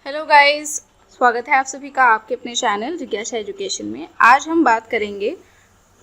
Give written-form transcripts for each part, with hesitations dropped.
Hello guys, स्वागत है आप सभी का आपके अपने चैनल जिज्ञासा एजुकेशन में। आज हम बात करेंगे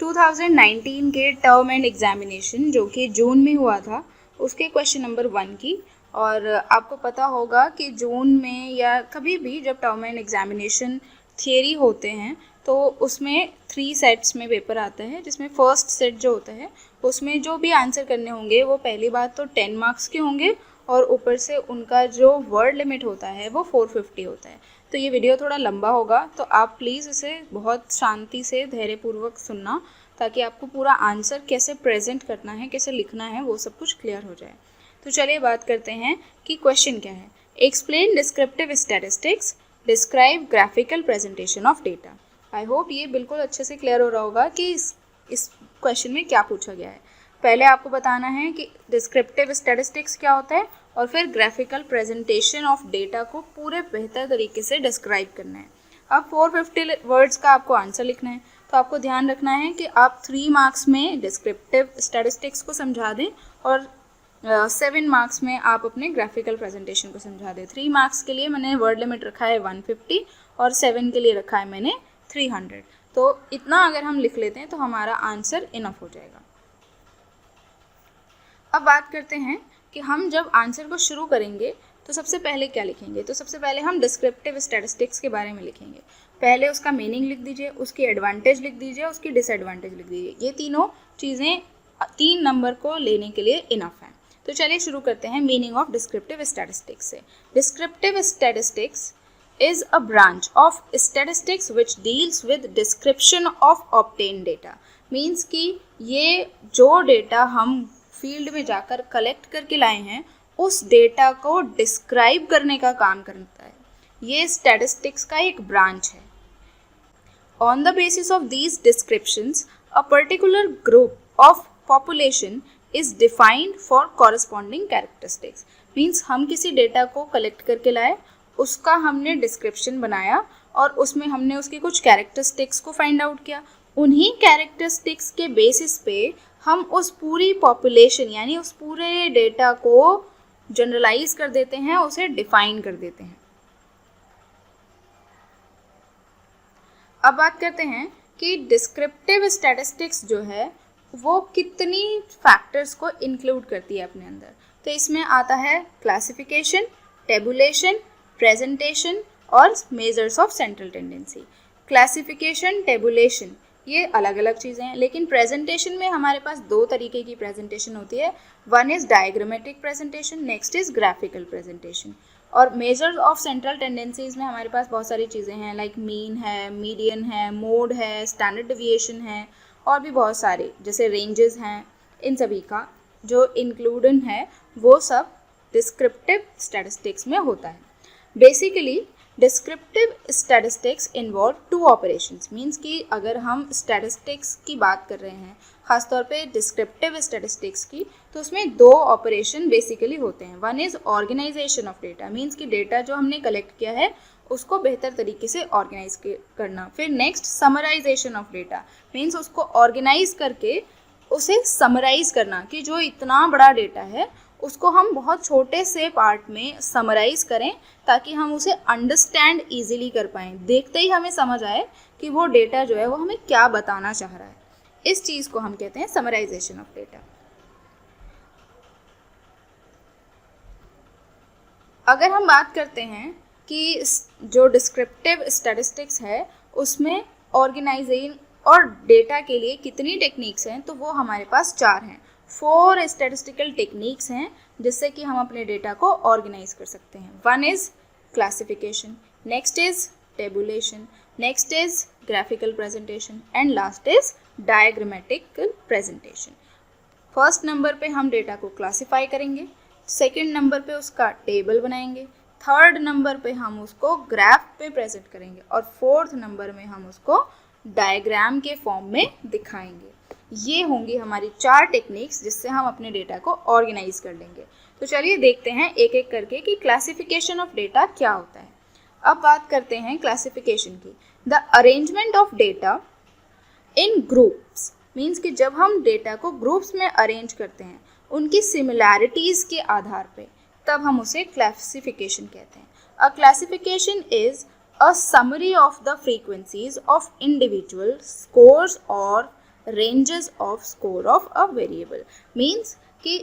2019 के टर्म एंड एग्जामिनेशन जो कि जून में हुआ था, उसके क्वेश्चन नंबर 1 की। और आपको पता होगा कि जून में या कभी भी जब टर्म एंड एग्जामिनेशन थियरी होते हैं तो उसमें 3 सेट्स में पेपर आता है, जिसमें फर्स्ट सेट जो होता है उसमें जो भी आंसर करने होंगे वो पहली बात तो 10 मार्क्स के होंगे और ऊपर से उनका जो वर्ड लिमिट होता है वो 450 होता है। तो ये वीडियो थोड़ा लंबा होगा, तो आप प्लीज़ इसे बहुत शांति से धैर्यपूर्वक सुनना, ताकि आपको पूरा आंसर कैसे प्रेजेंट करना है, कैसे लिखना है, वो सब कुछ क्लियर हो जाए। तो चलिए बात करते हैं कि क्वेश्चन क्या है। Explain descriptive statistics, describe graphical presentation of data. I hope ये बिल्कुल अच्छे से क्लियर हो रहा होगा कि इस क्वेश्चन में क्या पूछा गया है। पहले आपको बताना है कि डिस्क्रिप्टिव स्टैटिस्टिक्स क्या होता है और फिर ग्राफिकल प्रेजेंटेशन ऑफ डेटा को पूरे बेहतर तरीके से डिस्क्राइब करना है। अब 450 वर्ड्स का आपको आंसर लिखना है, तो आपको ध्यान रखना है कि आप 3 मार्क्स में डिस्क्रिप्टिव स्टैटिस्टिक्स को समझा दें और 7 मार्क्स में आप अपने ग्राफिकल प्रेजेंटेशन को समझा दें। 3 मार्क्स के लिए मैंने वर्ड लिमिट रखा है 150 और 7 के लिए रखा है मैंने 300। तो इतना अगर हम लिख लेते हैं तो हमारा आंसर इनफ हो जाएगा। अब बात करते हैं कि हम जब आंसर को शुरू करेंगे तो सबसे पहले क्या लिखेंगे। तो सबसे पहले हम डिस्क्रिप्टिव स्टैटिस्टिक्स के बारे में लिखेंगे। पहले उसका मीनिंग लिख दीजिए, उसकी एडवांटेज लिख दीजिए, उसकी डिसएडवांटेज लिख दीजिए। ये तीनों चीज़ें 3 नंबर को लेने के लिए इनफ हैं। तो चलिए शुरू करते हैं मीनिंग ऑफ डिस्क्रिप्टिव स्टैटिस्टिक्स से। Descriptive statistics is a branch of statistics which deals with description of obtained data। Means कि ये जो डेटा हम फील्ड में जाकर कलेक्ट करके लाए हैं उस डेटा को डिस्क्राइब करने का काम करता है। ये स्टैटिस्टिक्स का एक ब्रांच है। On the basis of these descriptions a particular group of population is defined for corresponding characteristics. Means हम किसी डेटा को कलेक्ट करके लाए, उसका हमने डिस्क्रिप्शन बनाया और उसमें हमने उसकी कुछ कैरेक्टरिस्टिक्स को फाइंड आउट किया। उन्हीं कैरेक्टरिस्टिक्स के बेसिस पे हम उस पूरी पॉपुलेशन यानी उस पूरे डेटा को जनरलाइज कर देते हैं, उसे डिफाइन कर देते हैं। अब बात करते हैं कि डिस्क्रिप्टिव स्टैटिस्टिक्स जो है वो कितनी फैक्टर्स को इंक्लूड करती है अपने अंदर। तो इसमें आता है क्लासिफिकेशन, टेबुलेशन, प्रेजेंटेशन और measures of central tendency. Classification, tabulation ये अलग अलग चीज़ें हैं, लेकिन प्रेजेंटेशन में हमारे पास 2 तरीके की प्रेजेंटेशन होती है। One is diagrammatic presentation, next is graphical presentation. और मेजर्स ऑफ सेंट्रल टेंडेंसीज में हमारे पास बहुत सारी चीज़ें हैं, लाइक मीन है, मीडियन है, मोड है, स्टैंडर्ड डिविएशन है और भी बहुत सारे जैसे रेंजेस हैं। इन सभी का जो इंक्लूडन है वो सब डिस्क्रिप्टिव स्टैटिस्टिक्स में होता है। Basically descriptive statistics involve 2 operations. Means कि अगर हम स्टैटिस्टिक्स की बात कर रहे हैं, खासतौर पे डिस्क्रिप्टिव स्टैटिस्टिक्स की, तो उसमें 2 ऑपरेशन बेसिकली होते हैं। One is organization of data, means कि डेटा जो हमने कलेक्ट किया है उसको बेहतर तरीके से ऑर्गेनाइज करना। फिर next summarization of data, means उसको ऑर्गेनाइज करके उसे समराइज करना कि जो इतना बड़ा डेटा है उसको हम बहुत छोटे से पार्ट में समराइज़ करें ताकि हम उसे अंडरस्टैंड ईजिली कर पाएँ, देखते ही हमें समझ आए कि वो डेटा जो है वो हमें क्या बताना चाह रहा है। इस चीज़ को हम कहते हैं समराइजेशन ऑफ डेटा। अगर हम बात करते हैं कि जो डिस्क्रिप्टिव स्टैटिस्टिक्स है उसमें ऑर्गेनाइजिंग और डेटा के लिए कितनी टेक्निक्स हैं, तो वो हमारे पास 4 हैं। 4 स्टैटिस्टिकल टेक्निक्स हैं जिससे कि हम अपने डेटा को ऑर्गेनाइज कर सकते हैं। One is classification, next is tabulation, next is graphical presentation and last is diagrammatic presentation. First number पे हम डेटा को क्लासीफाई करेंगे, सेकंड नंबर पे उसका टेबल बनाएंगे, थर्ड नंबर पे हम उसको ग्राफ पे प्रेजेंट करेंगे और फोर्थ नंबर में हम उसको डायग्राम के फॉर्म में दिखाएंगे। ये होंगी हमारी 4 टेक्निक्स जिससे हम अपने डेटा को ऑर्गेनाइज कर लेंगे। तो चलिए देखते हैं एक एक करके कि क्लासिफिकेशन ऑफ डेटा क्या होता है। अब बात करते हैं क्लासिफिकेशन की। The arrangement of data in groups, means कि जब हम डेटा को ग्रुप्स में अरेंज करते हैं उनकी सिमिलैरिटीज़ के आधार पे, तब हम उसे क्लासिफिकेशन कहते हैं। अ classification is a summary of the frequencies of individual scores or ranges of score of a variable. Means कि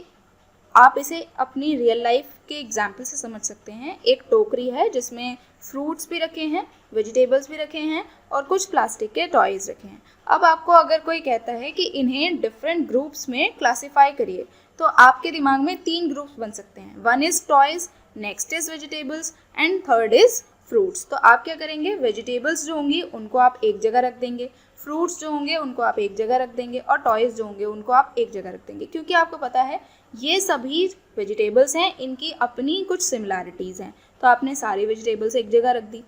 आप इसे अपनी रियल लाइफ के एग्जाम्पल से समझ सकते हैं. एक टोकरी है जिसमें फ्रूट्स भी रखे हैं, वेजिटेबल्स भी रखे हैं और कुछ प्लास्टिक के टॉयज़ रखे हैं. अब आपको अगर कोई कहता है कि इन्हें डिफरेंट ग्रुप्स में क्लासीफाई करिए, तो आपके दिमाग में 3 ग्रुप्स बन सकते हैं. One is toys, next is vegetables and third is fruits. तो आप क्या करेंगे, वेजिटेबल्स जो होंगी उनको आप एक जगह रख देंगे, फ्रूट्स जो होंगे उनको आप एक जगह रख देंगे और टॉयज़ जो होंगे उनको आप एक जगह रख देंगे. क्योंकि आपको पता है ये सभी वेजिटेबल्स हैं, इनकी अपनी कुछ सिमिलैरिटीज़ हैं, तो आपने सारी वेजिटेबल्स एक जगह रख दी.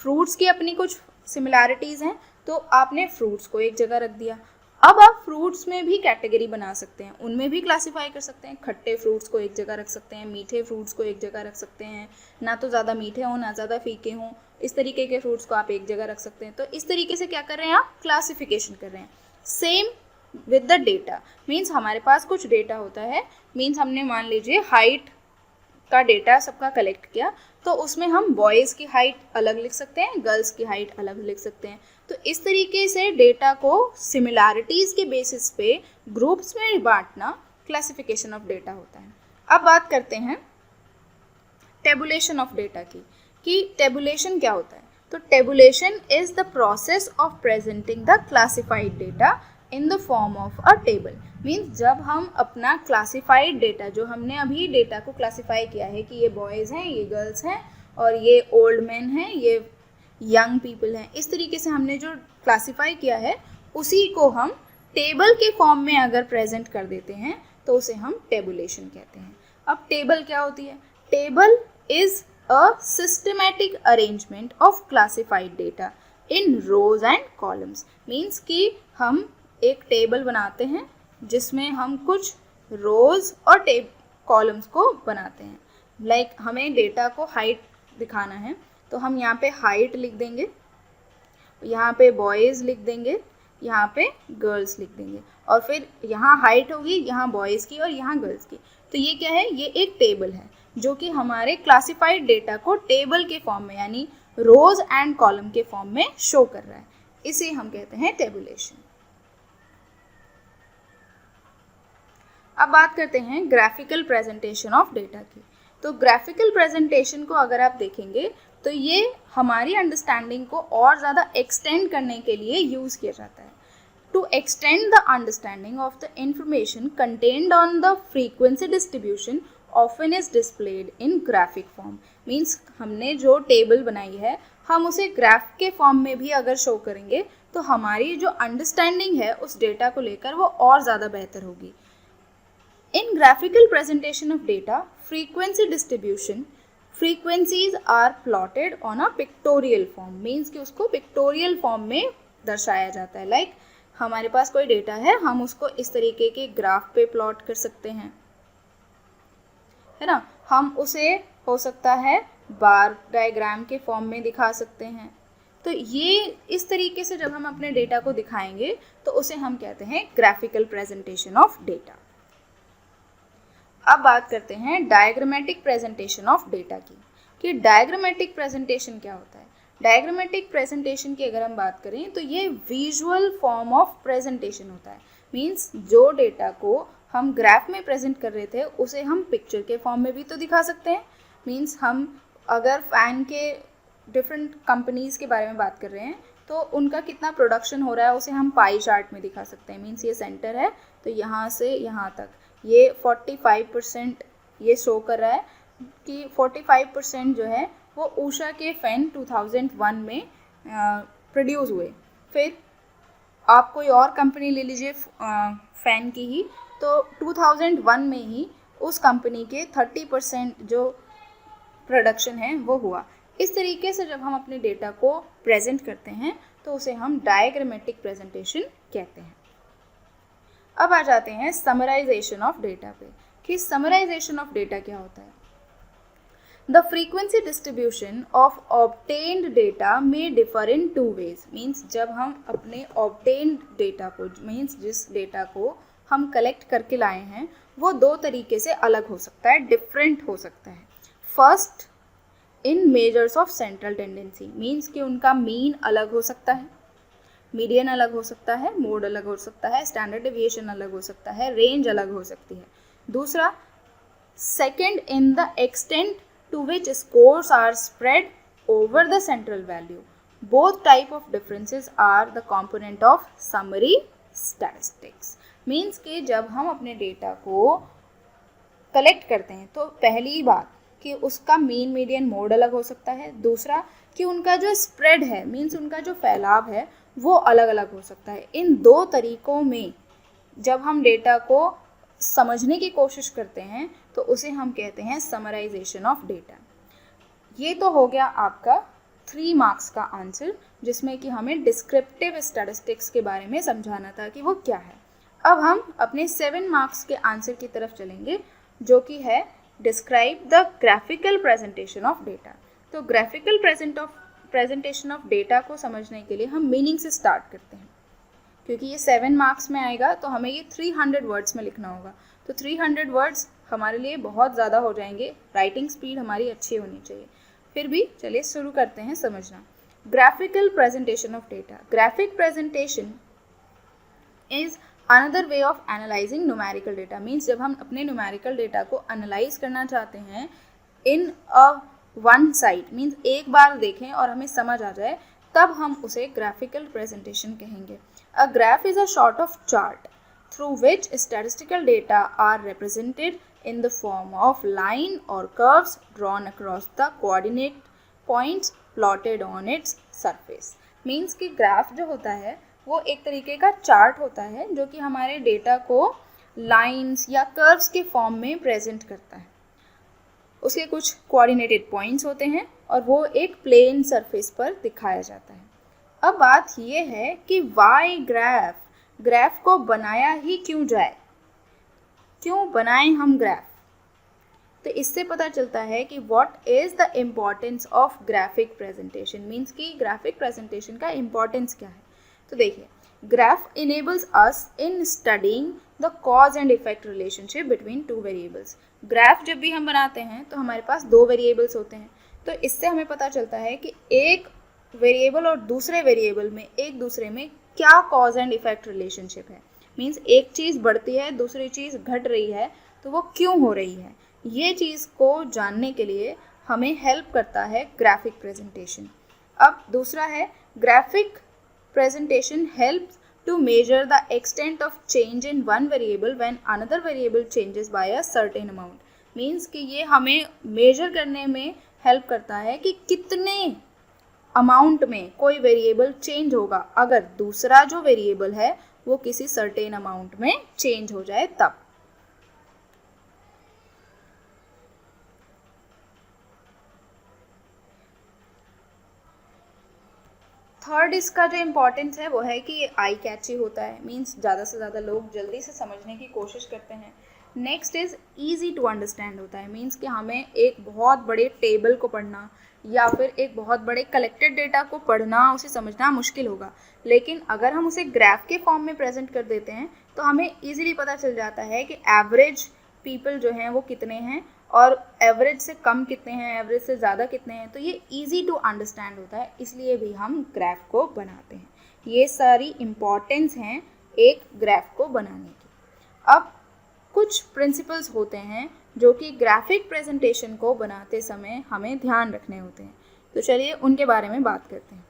फ्रूट्स की अपनी कुछ सिमिलैरिटीज़ हैं, तो आपने फ्रूट्स को एक जगह रख दिया. अब आप फ्रूट्स में भी कैटेगरी बना सकते हैं, उनमें भी क्लासीफाई कर सकते हैं. खट्टे फ्रूट्स को एक जगह रख सकते हैं, मीठे फ्रूट्स को एक जगह रख सकते हैं, ना तो ज़्यादा मीठे हों ना ज़्यादा फीके हों, इस तरीके के फ्रूट्स को आप एक जगह रख सकते हैं. तो इस तरीके से क्या कर रहे हैं, आप क्लासिफिकेशन कर रहे हैं. Same with the data. Means हमारे पास कुछ डेटा होता है, मीन्स हमने मान लीजिए हाइट का डेटा सबका कलेक्ट किया, तो उसमें हम बॉयज़ की हाइट अलग लिख सकते हैं, गर्ल्स की हाइट अलग लिख सकते हैं. तो इस तरीके से डेटा को सिमिलैरिटीज़ के बेसिस पे ग्रुप्स में बांटना क्लासिफिकेशन ऑफ डेटा होता है. अब बात करते हैं टेबुलेशन ऑफ डेटा की, कि टेबुलेशन क्या होता है. तो tabulation is the process of presenting the classified data in the form of a table. Means जब हम अपना क्लासिफाइड डेटा, जो हमने अभी डेटा को क्लासिफाई किया है कि ये बॉयज़ हैं, ये गर्ल्स हैं और ये ओल्ड मैन हैं, ये यंग पीपल हैं, इस तरीके से हमने जो क्लासिफाई किया है उसी को हम टेबल के फॉर्म में अगर प्रेजेंट कर देते हैं तो उसे हम टेबुलेशन कहते हैं. अब टेबल क्या होती है. Table is a systematic arrangement of classified data in rows and columns. Means कि हम एक टेबल बनाते हैं जिसमें हम कुछ रोज़ और कॉलम्स को बनाते हैं. लाइक हमें डेटा को हाइट दिखाना है, तो हम यहाँ पे हाइट लिख देंगे, यहाँ पे बॉयज़ लिख देंगे, यहाँ पे गर्ल्स लिख देंगे, और फिर यहाँ हाइट होगी, यहाँ बॉयज़ की और यहाँ गर्ल्स की. तो ये क्या है, ये एक टेबल है जो कि हमारे क्लासिफाइड डेटा को टेबल के फॉर्म में यानी रोज़ एंड कॉलम के फॉर्म में शो कर रहा है. इसे हम कहते हैं टेबुलेशन. अब बात करते हैं ग्राफिकल प्रेजेंटेशन ऑफ डेटा की. तो ग्राफिकल प्रेजेंटेशन को अगर आप देखेंगे तो ये हमारी अंडरस्टैंडिंग को और ज़्यादा एक्सटेंड करने के लिए यूज़ किया जाता है. To extend the understanding of the information contained on the frequency distribution often is displayed in graphic form. Means हमने जो टेबल बनाई है हम उसे ग्राफ के फॉर्म में भी अगर शो करेंगे तो हमारी जो अंडरस्टैंडिंग है उस डेटा को लेकर वो और ज़्यादा बेहतर होगी. In graphical presentation of data, frequency distribution, frequencies are plotted on a pictorial form. Means कि उसको pictorial form में दर्शाया जाता है. Like हमारे पास कोई डेटा है, हम उसको इस तरीके के ग्राफ पे प्लॉट कर सकते हैं, है ना. हम उसे हो सकता है बार डायग्राम के फॉर्म में दिखा सकते हैं. तो ये इस तरीके से जब हम अपने डेटा को दिखाएंगे तो उसे हम कहते हैं ग्राफिकल प्रेजेंटेशन ऑफ डेटा. अब बात करते हैं डायग्रामेटिक प्रेजेंटेशन ऑफ डेटा की, कि डायग्रामेटिक प्रेजेंटेशन क्या होता है. डायग्रामेटिक प्रेजेंटेशन की अगर हम बात करें तो ये विजुअल फॉर्म ऑफ प्रेजेंटेशन होता है. मीन्स जो डेटा को हम ग्राफ में प्रेजेंट कर रहे थे उसे हम पिक्चर के फॉर्म में भी तो दिखा सकते हैं. मीन्स हम अगर फ़ैन के डिफरेंट कंपनीज़ के बारे में बात कर रहे हैं तो उनका कितना प्रोडक्शन हो रहा है उसे हम पाई चार्ट में दिखा सकते हैं. मीन्स ये सेंटर है तो यहाँ से यहाँ तक ये 45% ये शो कर रहा है कि 45% जो है वो उषा के फ़ैन 2001 में प्रोड्यूस हुए. फिर आप कोई और कंपनी ले लीजिए फ़ैन की ही, तो 2001 में ही उस कंपनी के 30% जो प्रोडक्शन है वो हुआ. इस तरीके से जब हम अपने डेटा को प्रेजेंट करते हैं तो उसे हम डायग्रामेटिक प्रेजेंटेशन कहते हैं. अब आ जाते हैं समराइजेशन ऑफ डेटा पे, कि समराइजेशन ऑफ डेटा क्या होता है. The frequency distribution of obtained data में डिफर इन 2 ways. मीन्स जब हम अपने ऑब्टेन्ड डेटा को, मीन्स जिस डेटा को हम कलेक्ट करके लाए हैं वो 2 तरीके से अलग हो सकता है, डिफरेंट हो सकता है. First in measures of central tendency, means कि उनका मीन अलग हो सकता है, मीडियन अलग हो सकता है, मोड अलग हो सकता है, स्टैंडर्ड डेविएशन अलग हो सकता है, रेंज अलग हो सकती है। दूसरा, second, in the extent to which scores are spread over the central value, both type of differences are the component of summary statistics. Means कि जब हम अपने डेटा को कलेक्ट करते हैं तो पहली बात कि उसका मीन मीडियन मोड अलग हो सकता है, दूसरा कि उनका जो स्प्रेड है, मीन्स उनका जो फैलाव है वो अलग अलग हो सकता है। इन दो तरीकों में जब हम डेटा को समझने की कोशिश करते हैं तो उसे हम कहते हैं समराइजेशन ऑफ डेटा। ये तो हो गया आपका 3 मार्क्स का आंसर, जिसमें कि हमें डिस्क्रिप्टिव स्टैटिस्टिक्स के बारे में समझाना था कि वो क्या है। अब हम अपने 7 मार्क्स के आंसर की तरफ चलेंगे, जो कि है describe the graphical presentation of data. तो ग्राफिकल प्रेजेंटेशन ऑफ डेटा को समझने के लिए हम मीनिंग से स्टार्ट करते हैं, क्योंकि ये 7 मार्क्स में आएगा तो हमें ये 300 वर्ड्स में लिखना होगा। तो 300 वर्ड्स हमारे लिए बहुत ज़्यादा हो जाएंगे, राइटिंग स्पीड हमारी अच्छी होनी चाहिए। फिर भी चलिए शुरू करते हैं समझना। Graphical presentation of data. Graphic presentation is another way of analysing numerical data. Means जब हम अपने न्यूमेरिकल डेटा को एनालाइज करना चाहते हैं इन अ वन साइड, मीन्स एक बार देखें और हमें समझ आ जाए, तब हम उसे ग्राफिकल प्रेजेंटेशन कहेंगे। A graph is a sort of chart through which statistical data are represented in the form of line or curves drawn across the coordinate points plotted on its surface। Means कि graph जो होता है वो एक तरीके का chart होता है जो कि हमारे डेटा को लाइंस या कर्व्स के फॉर्म में प्रेजेंट करता है। उसके कुछ कोऑर्डिनेटेड पॉइंट्स होते हैं और वो एक प्लेन सरफेस पर दिखाया जाता है। अब बात ये है कि वाई ग्राफ को बनाया ही क्यों जाए, क्यों बनाएं हम ग्राफ। तो इससे पता चलता है कि what is the importance of graphic presentation. Means कि ग्राफिक प्रेजेंटेशन का इम्पॉर्टेंस क्या है। तो देखिए, graph enables us in studying the cause and effect relationship between 2 variables. Graph जब भी हम बनाते हैं तो हमारे पास 2 वेरिएबल्स होते हैं, तो इससे हमें पता चलता है कि एक वेरिएबल और दूसरे वेरिएबल में एक दूसरे में क्या कॉज एंड इफेक्ट रिलेशनशिप है। मीन्स एक चीज़ बढ़ती है, दूसरी चीज़ घट रही है, तो वो क्यों हो रही है, ये चीज़ को जानने के लिए हमें हेल्प करता है ग्राफिक प्रेजेंटेशन। अब दूसरा है, graphic presentation helps to measure the extent of change in one variable when another variable changes by a certain amount। Means कि ये हमें मेजर करने में हेल्प करता है कि कितने अमाउंट में कोई वेरिएबल चेंज होगा अगर दूसरा जो वेरिएबल है वो किसी सर्टेन अमाउंट में चेंज हो जाए तब। थर्ड इसका जो इम्पोर्टेंस है वो है कि ये आई कैची होता है। मीन्स ज़्यादा से ज़्यादा लोग जल्दी से समझने की कोशिश करते हैं। Next is easy to understand होता है। मीन्स कि हमें एक बहुत बड़े टेबल को पढ़ना या फिर एक बहुत बड़े कलेक्टेड डेटा को पढ़ना, उसे समझना मुश्किल होगा, लेकिन अगर हम उसे ग्राफ के फॉर्म में प्रेजेंट कर देते हैं तो हमें ईजिली पता चल जाता है कि एवरेज पीपल जो हैं वो कितने हैं और एवरेज से कम कितने हैं, एवरेज से ज़्यादा कितने हैं। तो ये इजी टू अंडरस्टैंड होता है, इसलिए भी हम ग्राफ को बनाते हैं। ये सारी इम्पॉर्टेंस हैं एक ग्राफ को बनाने की। अब कुछ प्रिंसिपल्स होते हैं जो कि ग्राफिक प्रेजेंटेशन को बनाते समय हमें ध्यान रखने होते हैं, तो चलिए उनके बारे में बात करते हैं।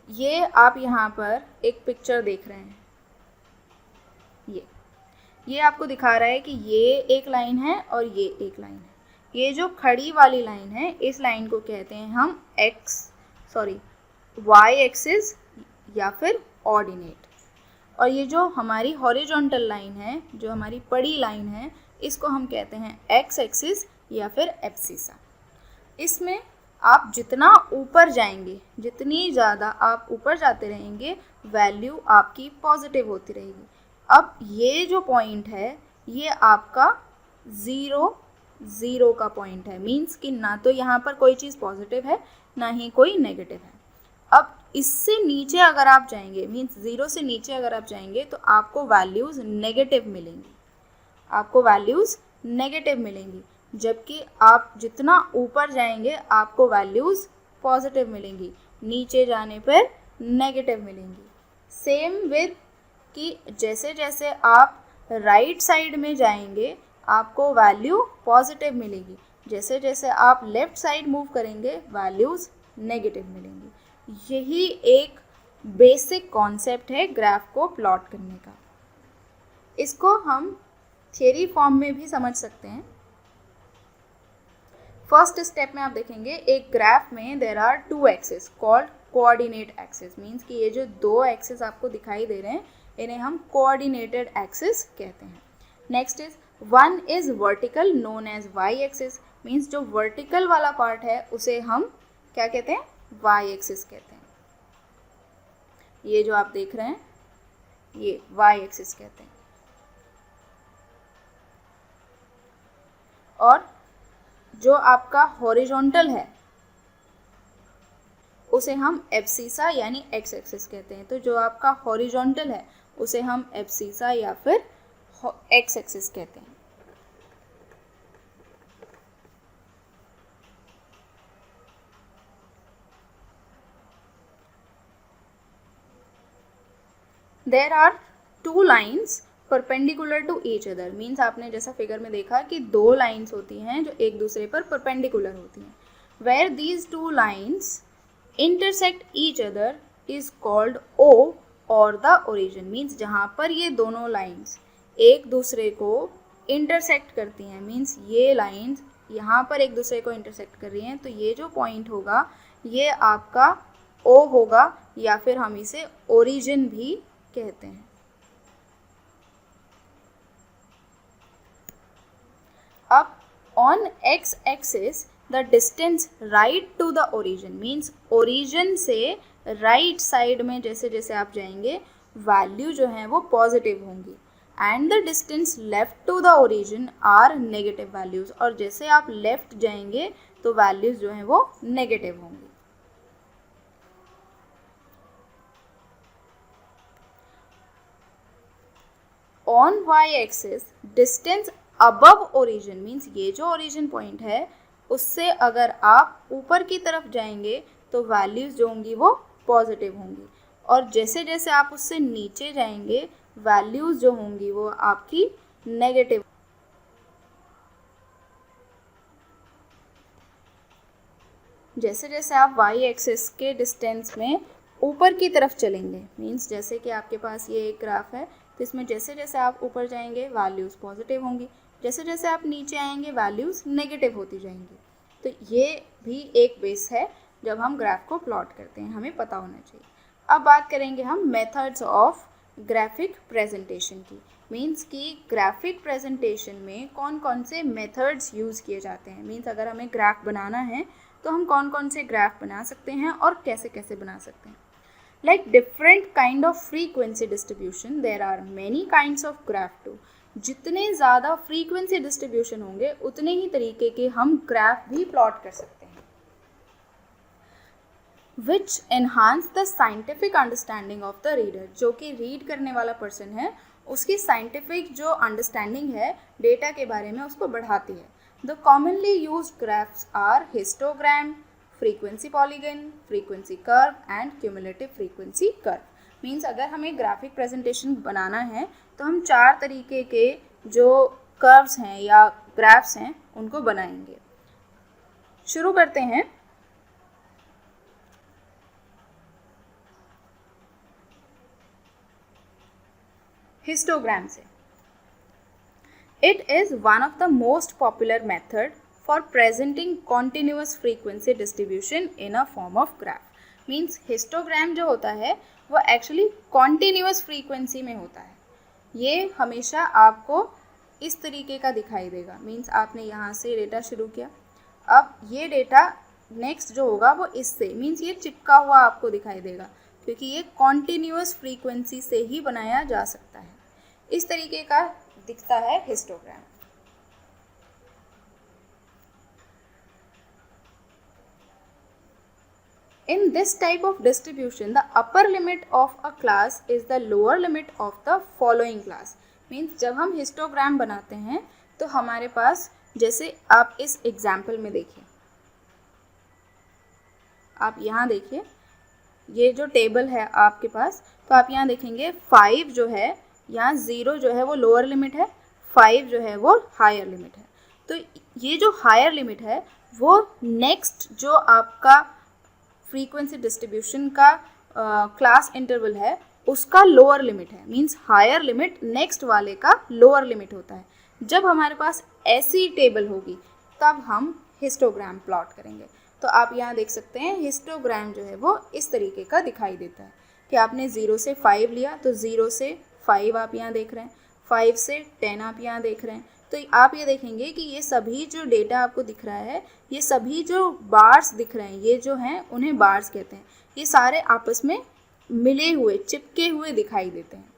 ये आप यहाँ पर एक पिक्चर देख रहे हैं, ये आपको दिखा रहा है कि ये एक लाइन है और ये एक लाइन है। ये जो खड़ी वाली लाइन है, इस लाइन को कहते हैं हम वाई एक्सिस या फिर ऑर्डिनेट। और ये जो हमारी हॉरिजॉन्टल लाइन है, जो हमारी पड़ी लाइन है, इसको हम कहते हैं एक्स एक्सिस या फिर एब्सिसा। इसमें आप जितना ऊपर जाएंगे, जितनी ज़्यादा आप ऊपर जाते रहेंगे, वैल्यू आपकी पॉजिटिव होती रहेगी। अब ये जो पॉइंट है ये आपका 0 का पॉइंट है। मीन्स कि ना तो यहाँ पर कोई चीज़ पॉजिटिव है ना ही कोई नेगेटिव है। अब इससे नीचे अगर आप जाएंगे, मीन्स 0 से नीचे अगर आप जाएंगे तो आपको वैल्यूज़ नेगेटिव मिलेंगी, जबकि आप जितना ऊपर जाएंगे आपको वैल्यूज़ पॉजिटिव मिलेंगी, नीचे जाने पर नेगेटिव मिलेंगी। सेम विद कि जैसे जैसे आप राइट साइड में जाएंगे आपको वैल्यू पॉजिटिव मिलेगी, जैसे जैसे आप लेफ़्ट साइड मूव करेंगे वैल्यूज़ नेगेटिव मिलेंगी। यही एक बेसिक कॉन्सेप्ट है ग्राफ को प्लॉट करने का। इसको हम थ्योरी फॉर्म में भी समझ सकते हैं। फर्स्ट स्टेप में आप देखेंगे एक ग्राफ में there are two axis called coordinate axis, means कि ये जो दो एक्सिस आपको दिखाई दे रहे हैं इन्हें हम कोऑर्डिनेटेड एक्सिस कहते हैं। Next is one is vertical known as Y axis, means जो वर्टिकल वाला पार्ट है उसे हम क्या कहते हैं, वाई एक्सिस कहते हैं। ये जो आप देख रहे हैं ये वाई एक्सिस कहते हैं। और जो आपका हॉरिजॉन्टल है उसे हम एब्सिसा यानी एक्स एक्सिस कहते हैं। तो जो आपका हॉरिजॉन्टल है उसे हम एब्सिसा या फिर एक्स एक्सिस कहते हैं। There are two lines perpendicular to each other, means आपने जैसा फिगर में देखा कि दो लाइन्स होती हैं जो एक दूसरे पर परपेंडिकुलर होती हैं। Where these two lines intersect each other is called O or the origin, means जहाँ पर ये दोनों लाइन्स एक दूसरे को इंटरसेक्ट करती हैं, मीन्स ये लाइन्स यहाँ पर एक दूसरे को इंटरसेक्ट कर रही हैं, तो ये जो पॉइंट होगा ये आपका ओ होगा या फिर हम इसे ओरिजिन भी कहते हैं। अब on X axis the distance right to the origin, means origin से राइट साइड में जैसे जैसे आप जाएंगे वैल्यू जो है वो पॉजिटिव होंगी, and the distance left to the origin are negative values, और जैसे आप लेफ्ट जाएंगे तो वैल्यूज जो हैं वो नेगेटिव होंगी। On Y axis distance above origin, means ये जो ओरिजिन पॉइंट है उससे अगर आप ऊपर की तरफ जाएंगे तो वैल्यूज जो होंगी वो पॉजिटिव होंगी, और जैसे जैसे आप उससे नीचे जाएंगे वैल्यूज जो होंगी वो आपकी नेगेटिव। जैसे जैसे आप वाई एक्सिस के डिस्टेंस में ऊपर की तरफ चलेंगे, मीन्स जैसे कि आपके पास ये एक ग्राफ है तो इसमें जैसे जैसे आप ऊपर जाएंगे वैल्यूज़ पॉजिटिव होंगी, जैसे जैसे आप नीचे आएंगे वैल्यूज़ नेगेटिव होती जाएंगी। तो ये भी एक बेस है जब हम ग्राफ को प्लॉट करते हैं, हमें पता होना चाहिए। अब बात करेंगे हम मेथड्स ऑफ ग्राफिक प्रेजेंटेशन की, मीन्स कि ग्राफिक प्रेजेंटेशन में कौन कौन से मेथड्स यूज़ किए जाते हैं, मीन्स अगर हमें ग्राफ बनाना है तो हम कौन कौन से ग्राफ बना सकते हैं और कैसे कैसे बना सकते हैं। Like different kind of frequency distribution, there are many kinds of graph too. जितने ज़्यादा frequency distribution होंगे उतने ही तरीके के हम ग्राफ भी प्लॉट कर सकते हैं। Which enhance the scientific understanding of the reader, जो कि रीड करने वाला पर्सन है उसकी साइंटिफिक जो अंडरस्टैंडिंग है डेटा के बारे में उसको बढ़ाती है। The commonly used graphs are histogram, frequency polygon, frequency curve and cumulative frequency curve. Means अगर हमें ग्राफिक प्रेजेंटेशन बनाना है तो हम चार तरीके के जो कर्व्स हैं या ग्राफ्स हैं उनको बनाएंगे। शुरू करते हैं। हिस्टोग्राम से। It is one of the most popular method for presenting continuous frequency distribution in a form of graph. Means histogram जो होता है वो actually continuous frequency में होता है। ये हमेशा आपको इस तरीके का दिखाई देगा, मीन्स आपने यहाँ से डेटा शुरू किया, अब ये डेटा नेक्स्ट जो होगा वो इससे, मीन्स ये चिपका हुआ आपको दिखाई देगा क्योंकि ये continuous frequency से ही बनाया जा सकता है। इस तरीके का दिखता है histogram. In this type of distribution, the upper limit of a class is the lower limit of the following class. Means जब हम हिस्टोग्राम बनाते हैं तो हमारे पास जैसे आप इस एग्जाम्पल में देखिए, आप यहाँ देखिए, ये जो टेबल है आपके पास, तो आप यहाँ देखेंगे 5 जो है, यहाँ 0 जो है वो लोअर लिमिट है, 5 जो है वो हायर लिमिट है। तो ये जो हायर लिमिट है वो नेक्स्ट जो आपका फ्रीक्वेंसी डिस्ट्रीब्यूशन का क्लास इंटरवल है उसका लोअर लिमिट है। मींस हायर लिमिट नेक्स्ट वाले का लोअर लिमिट होता है। जब हमारे पास ऐसी टेबल होगी तब हम हिस्टोग्राम प्लॉट करेंगे। तो आप यहाँ देख सकते हैं हिस्टोग्राम जो है वो इस तरीके का दिखाई देता है कि आपने 0 से 5 लिया, तो 0 से 5 आप यहाँ देख रहे हैं, 5 से 10 आप यहाँ देख रहे हैं। तो आप ये देखेंगे कि ये सभी जो डेटा आपको दिख रहा है, ये सभी जो बार्स दिख रहे हैं, ये जो हैं उन्हें बार्स कहते हैं। ये सारे आपस में मिले हुए, चिपके हुए दिखाई देते हैं,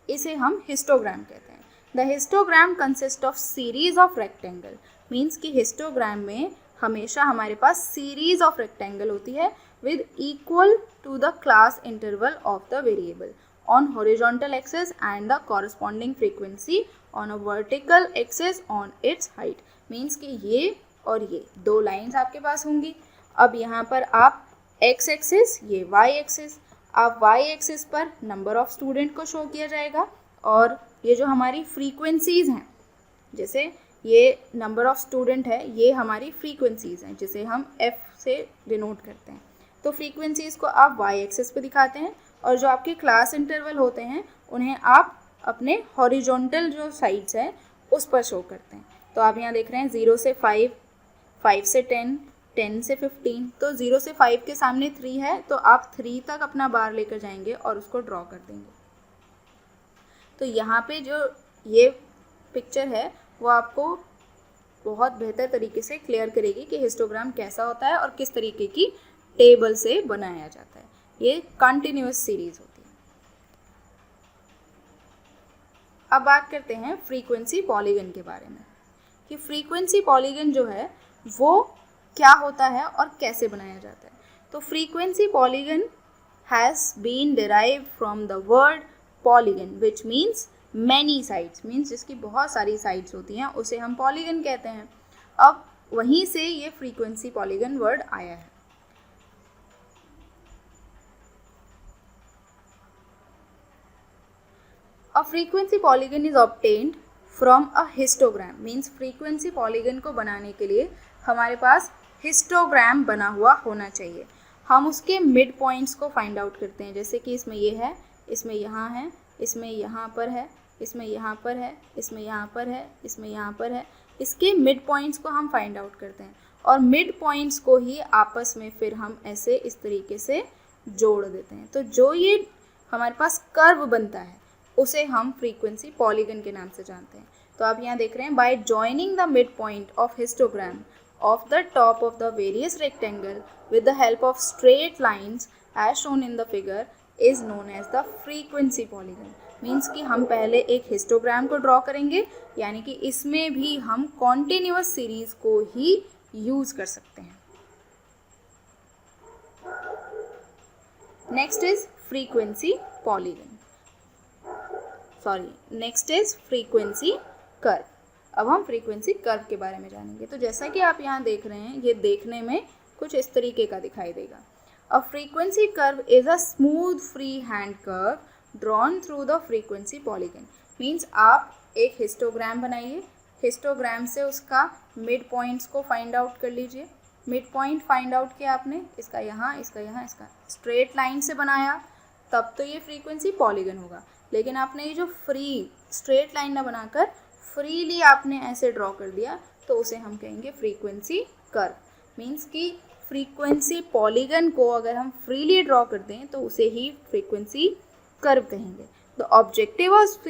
इसे हम हिस्टोग्राम कहते हैं। The histogram consist of series of rectangle. Means कि हिस्टोग्राम में हमेशा हमारे पास सीरीज ऑफ रेक्टेंगल होती है with equal to the class interval of the variable on horizontal axis and the corresponding frequency on a vertical axis on its height। Means कि ये और ये दो लाइंस आपके पास होंगी। अब यहाँ पर आप x एक्सिस, ये y एक्सिस, आप y एक्सिस पर नंबर ऑफ स्टूडेंट को शो किया जाएगा और ये जो हमारी फ्रीक्वेंसीज़ हैं, जैसे ये नंबर ऑफ स्टूडेंट है, ये हमारी फ्रीक्वेंसीज़ हैं जिसे हम f से डिनोट करते हैं। तो फ्रीक्वेंसीज़ को आप y एक्सिस पे दिखाते हैं और जो आपके क्लास इंटरवल होते हैं उन्हें आप अपने हॉरिजॉन्टल जो साइड्स हैं उस पर शो करते हैं। तो आप यहाँ देख रहे हैं 0 से 5, 5 से 10, 10 से 15। तो 0 से 5 के सामने 3 है, तो आप 3 तक अपना बार लेकर जाएंगे और उसको ड्रॉ कर देंगे। तो यहाँ पे जो ये पिक्चर है वो आपको बहुत बेहतर तरीके से क्लियर करेगी कि हिस्टोग्राम कैसा होता है और किस तरीके की टेबल से बनाया जाता है। ये कंटिन्यूअस सीरीज होती है। अब बात करते हैं फ्रीक्वेंसी पॉलीगन के बारे में कि फ्रीक्वेंसी पॉलीगन जो है वो क्या होता है और कैसे बनाया जाता है। तो frequency polygon has been derived from the word polygon which means many sides. Means जिसकी बहुत सारी साइड्स होती हैं उसे हम पॉलीगन कहते हैं। अब वहीं से ये फ्रीक्वेंसी पॉलीगन वर्ड आया है। A frequency polygon is obtained from a histogram। Means frequency polygon को बनाने के लिए हमारे पास हिस्टोग्राम बना हुआ होना चाहिए। हम उसके मिड पॉइंट्स को फाइंड आउट करते हैं, जैसे कि इसमें ये है, इसमें यहाँ है, इसमें यहाँ पर है, इसमें यहाँ पर है, इसमें यहाँ पर है, इसमें यहाँ पर है। इसके मिड पॉइंट्स को हम फाइंड आउट करते हैं और मिड पॉइंट्स को ही आपस में फिर हम ऐसे इस तरीके से जोड़ देते हैं। तो जो ये हमारे पास कर्व बनता है उसे हम फ्रीक्वेंसी पॉलीगन के नाम से जानते हैं। तो आप यहाँ देख रहे हैं, by joining the mid point of histogram of the top of the various rectangle with the help of straight lines as shown in the figure is known as the frequency polygon. Means कि हम पहले एक histogram को draw करेंगे, यानी कि इसमें भी हम कॉन्टिन्यूअस सीरीज को ही यूज कर सकते हैं। Next is frequency polygon, next is frequency curve. अब हम फ्रीक्वेंसी कर्व के बारे में जानेंगे। तो जैसा कि आप यहाँ देख रहे हैं, ये देखने में कुछ इस तरीके का दिखाई देगा। A frequency curve is a smooth free hand curve drawn through the frequency polygon. Means आप एक हिस्टोग्राम बनाइए, हिस्टोग्राम से उसका मिड पॉइंट्स को फाइंड आउट कर लीजिए। मिड पॉइंट फाइंड आउट किया आपने, इसका यहाँ, इसका यहाँ, इसका स्ट्रेट लाइन से बनाया, तब तो ये फ्रीक्वेंसी पॉलीगन होगा। लेकिन आपने ये जो फ्री स्ट्रेट लाइन ना बनाकर फ्रीली आपने ऐसे ड्रॉ कर दिया, तो उसे हम कहेंगे फ्रीक्वेंसी कर्व। मीन्स कि फ्रीक्वेंसी पॉलीगन को अगर हम फ्रीली ड्रॉ कर दें तो उसे ही फ्रीक्वेंसी कर्व कहेंगे। The objective of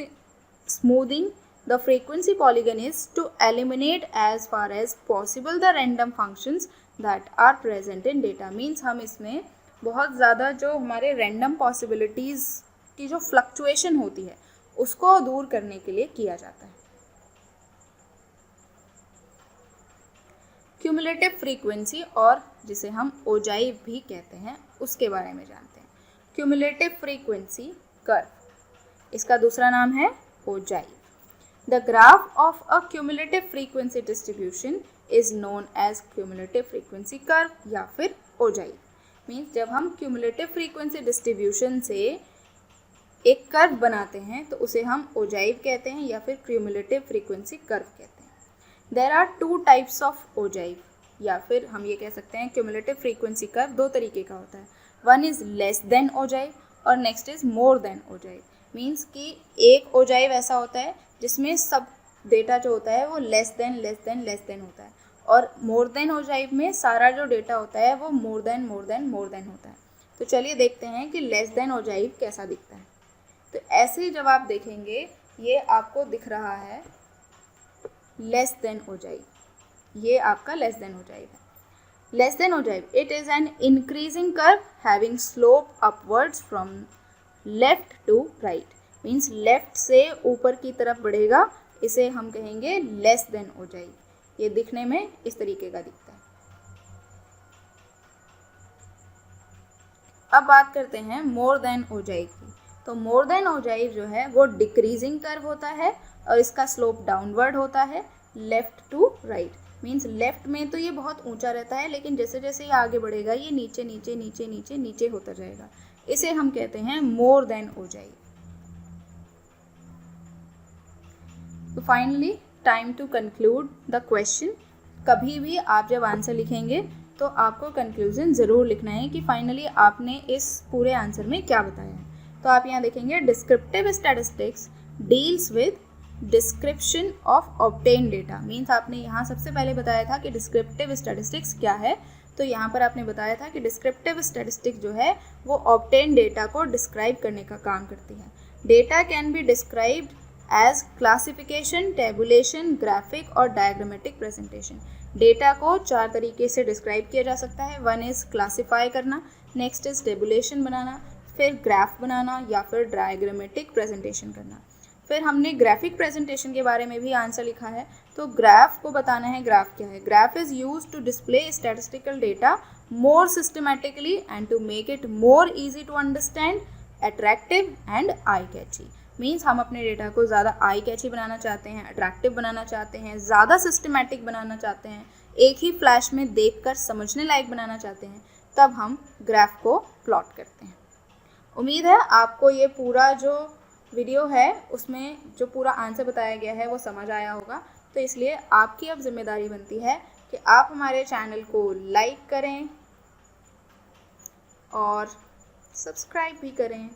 smoothing the frequency polygon is to eliminate as far as possible the random functions that are present in data. Means हम इसमें बहुत ज़्यादा जो हमारे रैंडम पॉसिबिलिटीज़ की जो फ्लक्चुएशन होती है उसको दूर करने के लिए किया जाता है। क्यूमुलेटिव फ्रीक्वेंसी, और जिसे हम ओजाइव भी कहते हैं, उसके बारे में जानते हैं। क्यूमुलेटिव फ्रीक्वेंसी कर्व, इसका दूसरा नाम है ogive. The graph of a cumulative frequency distribution is known as cumulative frequency curve या फिर ओजाइव। मीन्स जब हम क्यूमुलेटिव फ्रीक्वेंसी डिस्ट्रीब्यूशन से एक कर्व बनाते हैं तो उसे हम ओजाइव कहते हैं या फिर क्यूमुलेटिव फ्रीक्वेंसी कर्व कहते हैं। There are two types of ogive, या फिर हम ये कह सकते हैं क्यूमुलेटिव फ्रीक्वेंसी कर्व दो तरीके का होता है। One is less than ogive और next is more than ogive. Means कि एक ओजाइव ऐसा होता है जिसमें सब डेटा जो होता है वो लेस देन होता है, और मोर देन ओजाइव में सारा जो डेटा होता है वो मोर देन होता है। तो चलिए देखते हैं कि लेस देन ओजाइव कैसा दिखता है। तो ऐसे जब आप देखेंगे, ये आपको दिख रहा है लेस देन ओजाइव, ये आपका लेस देन ओजाइव है। Less than ogive, it is an increasing curve having slope upwards from left to right. Means left से ऊपर की तरफ बढ़ेगा, इसे हम कहेंगे लेस देन ओजाइव। ये दिखने में इस तरीके का दिखता है। अब बात करते हैं मोर देन ओजाइव की। तो मोर देन ओजाइव जो है वो डिक्रीजिंग कर्व होता है और इसका स्लोप डाउनवर्ड होता है left to right. Means left में तो ये बहुत ऊंचा रहता है, लेकिन जैसे जैसे ये आगे बढ़ेगा ये नीचे नीचे नीचे नीचे नीचे होता जाएगा। इसे हम कहते हैं मोर देन ओजाइव। तो finally time to conclude the question. कभी भी आप जब आंसर लिखेंगे तो आपको कंक्लूजन ज़रूर लिखना है कि फाइनली आपने इस पूरे आंसर में क्या बताया है। तो आप यहाँ देखेंगे descriptive statistics deals with description of obtain data. Means आपने यहाँ सबसे पहले बताया था कि डिस्क्रिप्टिव स्टैटिस्टिक्स क्या है, तो यहाँ पर आपने बताया था कि डिस्क्रिप्टिव स्टैटिस्टिक्स जो है वो ऑब्टेन डेटा को डिस्क्राइब करने का काम करती है। Data can be described as classification, tabulation, graphic और डायग्रामेटिक प्रेजेंटेशन। डेटा को चार तरीके से डिस्क्राइब किया जा सकता है। वन इज़ क्लासीफाई करना, नेक्स्ट इज़ टेबुलेशन बनाना, फिर ग्राफ बनाना या फिर डायग्रामेटिक प्रेजेंटेशन करना। फिर हमने ग्राफिक प्रेजेंटेशन के बारे में भी आंसर लिखा है। तो ग्राफ को बताना है ग्राफ क्या है। Graph is use to display statistical data more systematically and to make it more easy to understand, attractive and eye catchy. Means हम अपने डेटा को ज़्यादा आई कैची बनाना चाहते हैं, अट्रैक्टिव बनाना चाहते हैं, ज़्यादा सिस्टमैटिक बनाना चाहते हैं, एक ही फ्लैश में देखकर समझने लायक बनाना चाहते हैं, तब हम ग्राफ को प्लॉट करते हैं। उम्मीद है आपको ये पूरा जो वीडियो है उसमें जो पूरा आंसर बताया गया है वो समझ आया होगा। तो इसलिए आपकी अब जिम्मेदारी बनती है कि आप हमारे चैनल को लाइक करें और सब्सक्राइब भी करें।